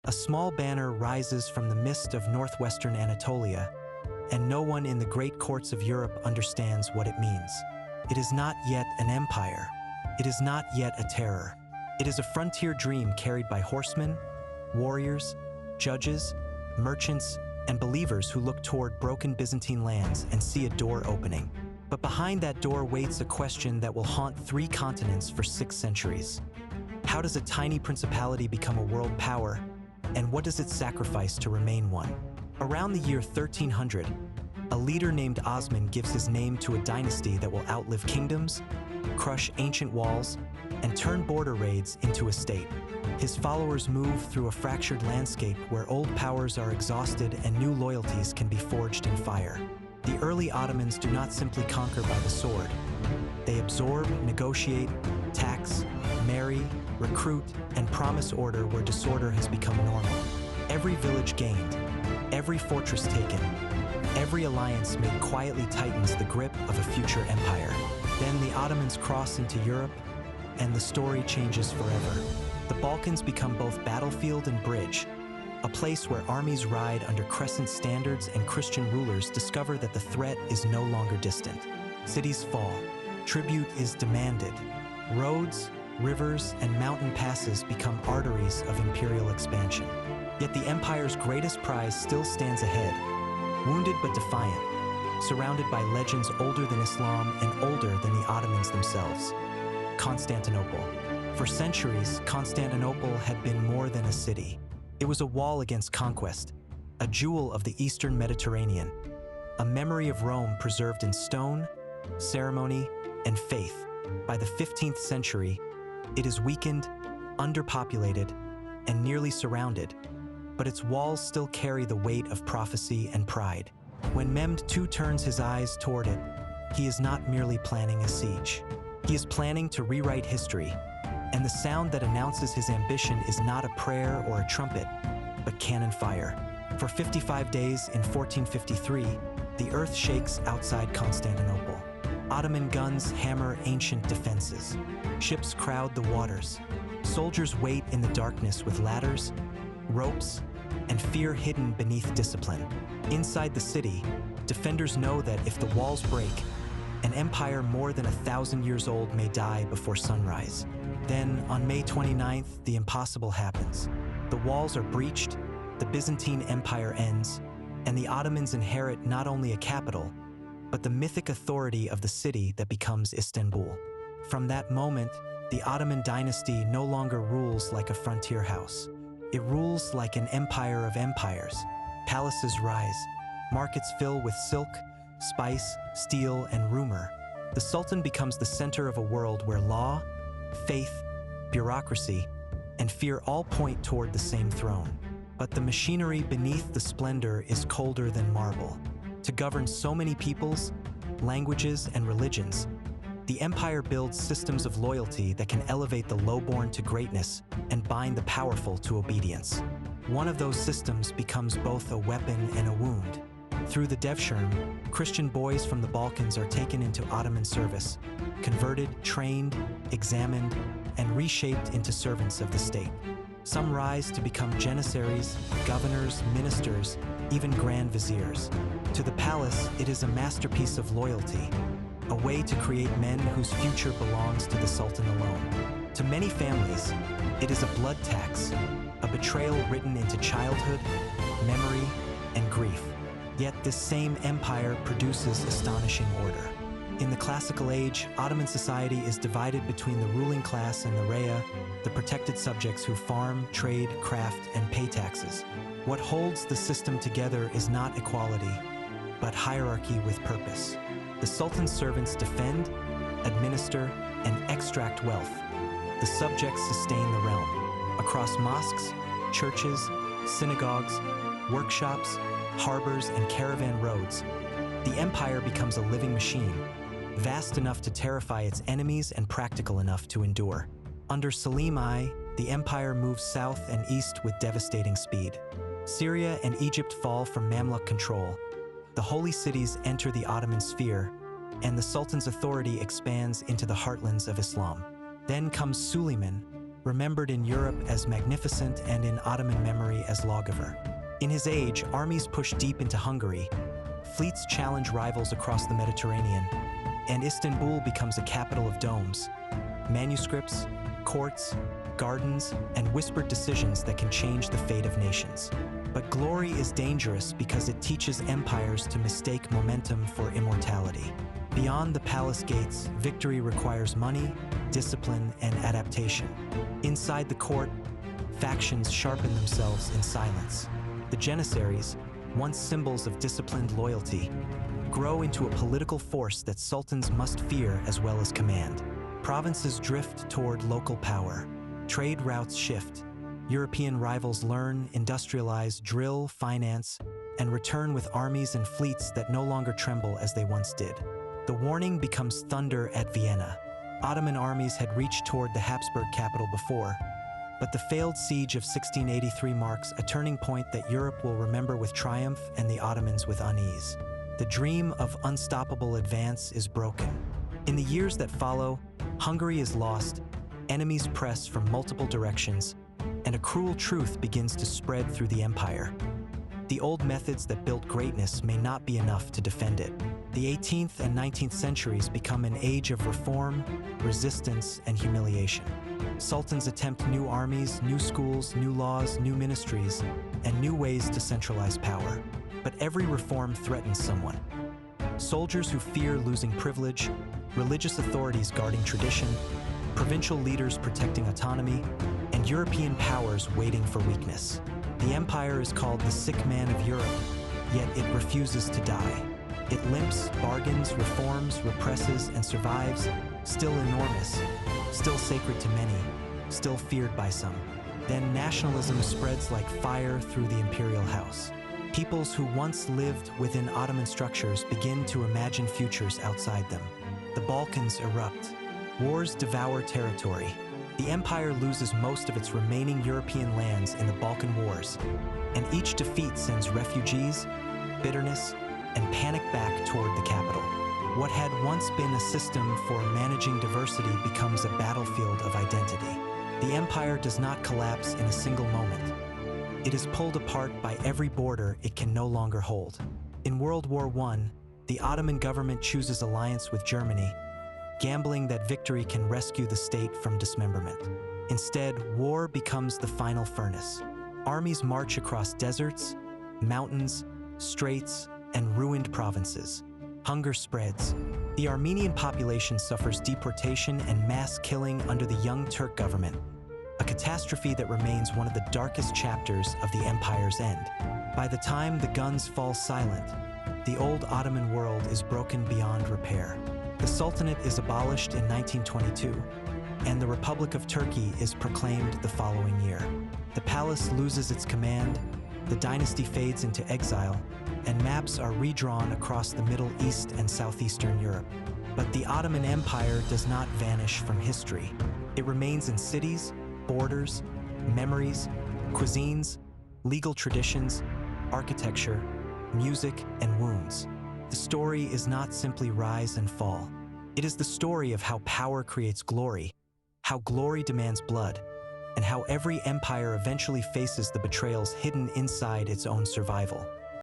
A small banner rises from the mist of northwestern Anatolia, and no one in the great courts of Europe understands what it means. It is not yet an empire. It is not yet a terror. It is a frontier dream carried by horsemen, warriors, judges, merchants, and believers who look toward broken Byzantine lands and see a door opening. But behind that door waits a question that will haunt 3 continents for 6 centuries. How does a tiny principality become a world power, and what does it sacrifice to remain one? Around the year 1300, a leader named Osman gives his name to a dynasty that will outlive kingdoms, crush ancient walls, and turn border raids into a state. His followers move through a fractured landscape where old powers are exhausted and new loyalties can be forged in fire. The early Ottomans do not simply conquer by the sword. They absorb, negotiate, tax, marry, recruit, and promise order where disorder has become normal. Every village gained, every fortress taken, every alliance made quietly tightens the grip of a future empire. Then the Ottomans cross into Europe, and the story changes forever. The Balkans become both battlefield and bridge, a place where armies ride under crescent standards and Christian rulers discover that the threat is no longer distant. Cities fall, tribute is demanded, roads, rivers, and mountain passes become arteries of imperial expansion. Yet the empire's greatest prize still stands ahead, wounded but defiant, surrounded by legends older than Islam and older than the Ottomans themselves. Constantinople. For centuries, Constantinople had been more than a city. It was a wall against conquest, a jewel of the Eastern Mediterranean, a memory of Rome preserved in stone, ceremony, and faith. By the 15th century, it is weakened, underpopulated, and nearly surrounded, but its walls still carry the weight of prophecy and pride. When Mehmed II turns his eyes toward it, he is not merely planning a siege. He is planning to rewrite history, and the sound that announces his ambition is not a prayer or a trumpet, but cannon fire. For 55 days in 1453, the earth shakes outside Constantinople. Ottoman guns hammer ancient defenses. Ships crowd the waters. Soldiers wait in the darkness with ladders, ropes, and fear hidden beneath discipline. Inside the city, defenders know that if the walls break, an empire more than 1,000 years old may die before sunrise. Then, on May 29th, the impossible happens. The walls are breached, the Byzantine Empire ends, and the Ottomans inherit not only a capital, but the mythic authority of the city that becomes Istanbul. From that moment, the Ottoman dynasty no longer rules like a frontier house. It rules like an empire of empires. Palaces rise, markets fill with silk, spice, steel, and rumor. The Sultan becomes the center of a world where law, faith, bureaucracy, and fear all point toward the same throne. But the machinery beneath the splendor is colder than marble. To govern so many peoples, languages, and religions, the empire builds systems of loyalty that can elevate the lowborn to greatness and bind the powerful to obedience. One of those systems becomes both a weapon and a wound. Through the Devshirme, Christian boys from the Balkans are taken into Ottoman service, converted, trained, examined, and reshaped into servants of the state. Some rise to become Janissaries, governors, ministers, even grand viziers. To the palace, it is a masterpiece of loyalty, a way to create men whose future belongs to the Sultan alone. To many families, it is a blood tax, a betrayal written into childhood, memory, and grief. Yet this same empire produces astonishing order. In the classical age, Ottoman society is divided between the ruling class and the Raya, the protected subjects who farm, trade, craft, and pay taxes. What holds the system together is not equality, but hierarchy with purpose. The Sultan's servants defend, administer, and extract wealth. The subjects sustain the realm. Across mosques, churches, synagogues, workshops, harbors, and caravan roads, the empire becomes a living machine, vast enough to terrify its enemies and practical enough to endure. Under Selim I, the empire moves south and east with devastating speed. Syria and Egypt fall from Mamluk control. The holy cities enter the Ottoman sphere, and the Sultan's authority expands into the heartlands of Islam. Then comes Süleyman, remembered in Europe as Magnificent and in Ottoman memory as Lawgiver. In his age, armies push deep into Hungary, fleets challenge rivals across the Mediterranean, and Istanbul becomes a capital of domes, manuscripts, courts, gardens, and whispered decisions that can change the fate of nations. But glory is dangerous because it teaches empires to mistake momentum for immortality. Beyond the palace gates, victory requires money, discipline, and adaptation. Inside the court, factions sharpen themselves in silence. The Janissaries, once symbols of disciplined loyalty, grow into a political force that sultans must fear as well as command. Provinces drift toward local power. Trade routes shift. European rivals learn, industrialize, drill, finance, and return with armies and fleets that no longer tremble as they once did. The warning becomes thunder at Vienna. Ottoman armies had reached toward the Habsburg capital before, but the failed siege of 1683 marks a turning point that Europe will remember with triumph and the Ottomans with unease. The dream of unstoppable advance is broken. In the years that follow, Hungary is lost, enemies press from multiple directions, and a cruel truth begins to spread through the empire. The old methods that built greatness may not be enough to defend it. The 18th and 19th centuries become an age of reform, resistance, and humiliation. Sultans attempt new armies, new schools, new laws, new ministries, and new ways to centralize power. But every reform threatens someone. Soldiers who fear losing privilege, religious authorities guarding tradition, provincial leaders protecting autonomy, and European powers waiting for weakness. The empire is called the sick man of Europe, yet it refuses to die. It limps, bargains, reforms, represses, and survives, still enormous, still sacred to many, still feared by some. Then nationalism spreads like fire through the imperial house. Peoples who once lived within Ottoman structures begin to imagine futures outside them. The Balkans erupt. Wars devour territory. The empire loses most of its remaining European lands in the Balkan Wars, and each defeat sends refugees, bitterness, and panic back toward the capital. What had once been a system for managing diversity becomes a battlefield of identity. The empire does not collapse in a single moment. It is pulled apart by every border it can no longer hold. In World War I, the Ottoman government chooses alliance with Germany, gambling that victory can rescue the state from dismemberment. Instead, war becomes the final furnace. Armies march across deserts, mountains, straits, and ruined provinces. Hunger spreads. The Armenian population suffers deportation and mass killing under the Young Turk government, a catastrophe that remains one of the darkest chapters of the empire's end. By the time the guns fall silent, the old Ottoman world is broken beyond repair. The Sultanate is abolished in 1922, and the Republic of Turkey is proclaimed the following year. The palace loses its command, the dynasty fades into exile, and maps are redrawn across the Middle East and Southeastern Europe. But the Ottoman Empire does not vanish from history. It remains in cities, borders, memories, cuisines, legal traditions, architecture, music, and wounds. The story is not simply rise and fall. It is the story of how power creates glory, how glory demands blood, and how every empire eventually faces the betrayals hidden inside its own survival.